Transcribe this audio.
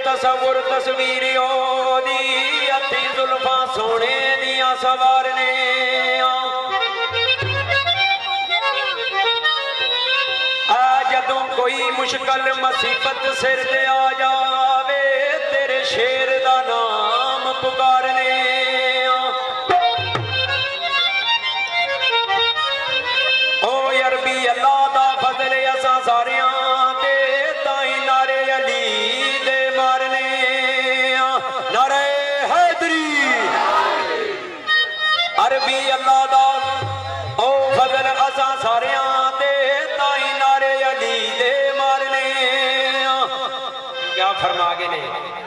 तसव्वुर तस्वीर ओदी अती जुल्फा सोने दिया सवारने जदों कोई मुश्किल मुसीबत सिर ते आ जावे तेरे शेर दा नाम पुकारने ओ अरबी अल्लाह दा फजल असां सारियां ते ताई नारे अली दे मारने नारे हैदरी अरबी अल्लाह दा ओ फजल असां सारियां ते ताई नारे अली दे मारने क्या फरमा गए ने।